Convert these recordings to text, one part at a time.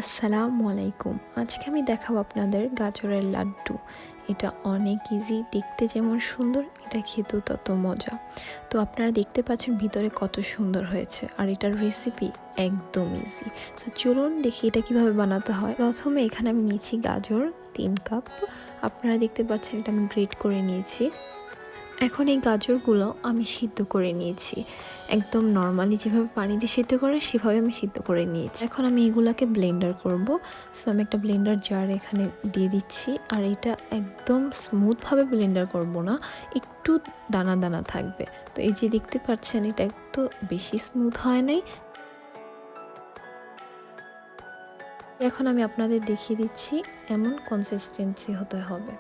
আসসালামু আলাইকুম। আজকে আমি দেখাবো আপনাদের গাজরের লাড্ডু। এটা অনেক ইজি, দেখতে যেমন সুন্দর এটা খেতেও তত মজা। তো আপনারা দেখতে পাচ্ছেন ভিতরে কত সুন্দর হয়েছে, আর এটার রেসিপি একদম ইজি। সো চলুন দেখি এটা কিভাবে বানাতে হয়। প্রথমে এখানে আমি নিয়েছি গাজর 3 কাপ। আপনারা দেখতে পাচ্ছেন এটা আমি গ্রেট করে নিয়েছি। এখন এই গাজরগুলো আমি সিদ্ধ করে নিয়েছি, একদম নর্মালি যেভাবে পানি দিয়ে সিদ্ধ করে সেভাবে আমি সিদ্ধ করে নিয়েছি। এখন আমি এগুলাকে ব্লেন্ডার করব। সো আমি একটা ব্লেন্ডার জার এখানে দিয়ে দিচ্ছি, আর এটা একদম স্মুথভাবে ব্লেন্ডার করব না, একটু দানা দানা থাকবে। তো এই যে দেখতে পাচ্ছেন এটা একটু বেশি স্মুথ হয় নাই। এখন আমি আপনাদের দেখিয়ে দিচ্ছি এমন কনসিস্টেন্সি হতে হবে।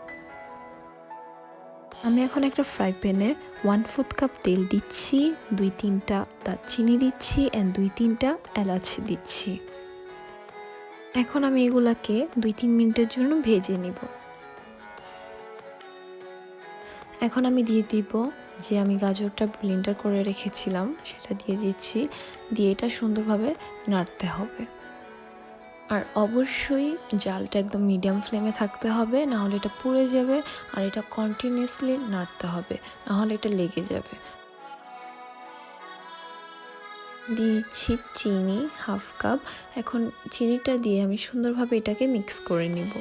আমি এখন একটা ফ্রাই প্যানে 1/4 কাপ তেল দিচ্ছি, 2-3টা দারচিনি দিচ্ছি অ্যান্ড 2-3টা এলাচ দিচ্ছি। এখন আমি এগুলাকে 2-3 মিনিটের জন্য ভেজে নিব। এখন আমি দিয়ে দিব যে আমি গাজরটা ব্লেন্ডার করে রেখেছিলাম সেটা দিয়ে দিচ্ছি, দিয়ে এটা সুন্দরভাবে নাড়তে হবে। আর অবশ্যই জালটা একদম মিডিয়াম ফ্লেমে থাকতে হবে, নাহলে এটা পুড়ে যাবে। আর এটা কন্টিনিউয়াসলি নাড়তে হবে, নাহলে এটা লেগে যাবে। দিয়ে দিচ্ছি চিনি 1/2 কাপ। এখন চিনিটা দিয়ে আমি সুন্দরভাবে এটাকে মিক্স করে নিব।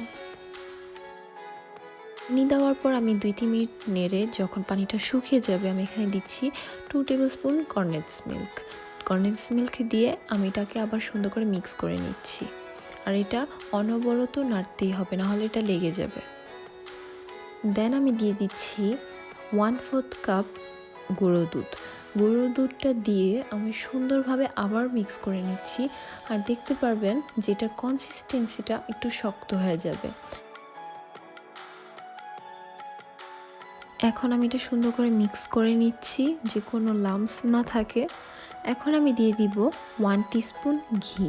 চিনি দেওয়ার পর আমি 2-3 মিনিট নেড়ে যখন পানিটা শুকিয়ে যাবে আমি এখানে দিচ্ছি 2 tablespoon condense milk. Condense milk দিয়ে আমি এটাকে আবার সুন্দর করে মিক্স করে নিচ্ছি। আর এটা অনবরত নাড়তেই হবে, নাহলে এটা লেগে যাবে। দেন আমি দিয়ে দিচ্ছি 1/4 কাপ গুঁড়ো দুধ। গুঁড়ো দুধটা দিয়ে আমি সুন্দরভাবে আবার মিক্স করে নিচ্ছি। আর দেখতে পারবেন যে এটার কনসিস্টেন্সিটা একটু শক্ত হয়ে যাবে। এখন আমি এটা সুন্দর করে মিক্স করে নিচ্ছি যে কোনো লাম্পস না থাকে। এখন আমি দিয়ে দিব 1 টিস্পুন ঘি।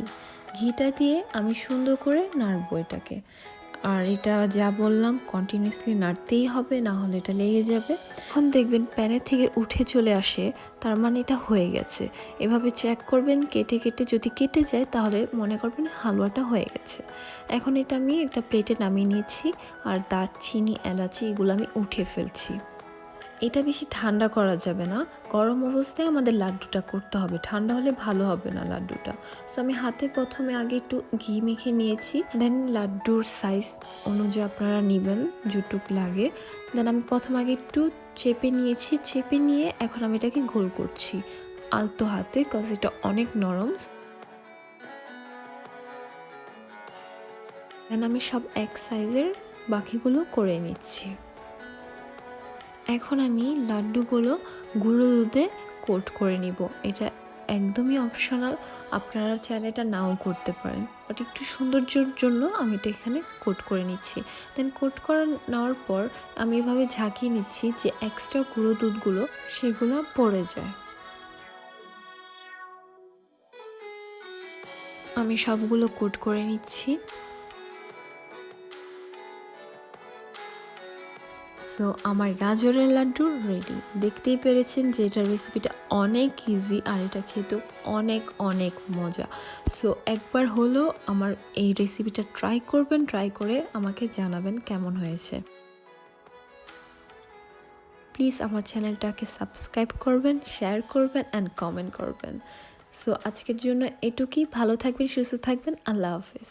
ঘিটা দিয়ে আমি সুন্দর করে নাড়বো এটাকে। আর এটা যা বললাম কন্টিনিউয়াসলি নাড়তেই হবে, না হলে এটা লেগে যাবে। এখন দেখবেন প্যানের থেকে উঠে চলে আসে, তার মানে এটা হয়ে গেছে। এভাবে চেক করবেন কেটে কেটে, যদি কেটে যায় তাহলে মনে করবেন হালুয়াটা হয়ে গেছে। এখন এটা আমি একটা প্লেটে নামিয়ে নিয়েছি, আর দারচিনি এলাচি এগুলো আমি উঠিয়ে ফেলছি। এটা বেশি ঠান্ডা করা যাবে না, গরম অবস্থায় আমাদের লাড্ডুটা করতে হবে, ঠান্ডা হলে ভালো হবে না লাড্ডুটা। সো আমি হাতে প্রথমে আগে একটু ঘি মেখে নিয়েছি, দেন লাড্ডুর সাইজ অনুযায়ী আপনারা নেবেন যেটুক লাগে। দেন আমি প্রথম আগে একটু চেপে নিয়েছি, চেপে নিয়ে এখন আমি এটাকে গোল করছি আলতো হাতে, কজ এটা অনেক নরম। দেন আমি সব এক সাইজের বাকিগুলো করে নিচ্ছি। এখন আমি লাড্ডুগুলো গুঁড়ো দুধে কোট করে নিব। এটা একদমই অপশনাল, আপনারা চাইলে এটা নাও করতে পারেন, বাট একটু সৌন্দর্যের জন্য আমি এটা এখানে কোট করে নিচ্ছি। দেন কোট করে নেওয়ার পর আমি এভাবে ঝাঁকিয়ে নিচ্ছি যে এক্সট্রা গুঁড়ো দুধগুলো সেগুলো পড়ে যায়। আমি সবগুলো কোট করে নিচ্ছি। সো আমার গাজরের লাড্ডু রেডি। দেখতেই পেরেছেন যে এটার রেসিপিটা অনেক ইজি, আর এটা খেতেও অনেক অনেক মজা। সো একবার হলেও আমার এই রেসিপিটা ট্রাই করবেন, ট্রাই করে আমাকে জানাবেন কেমন হয়েছে। প্লিজ আমার চ্যানেলটাকে সাবস্ক্রাইব করবেন, শেয়ার করবেন অ্যান্ড কমেন্ট করবেন। সো আজকের জন্য এটুকুই। ভালো থাকবেন, সুস্থ থাকবেন। আল্লাহ হাফেজ।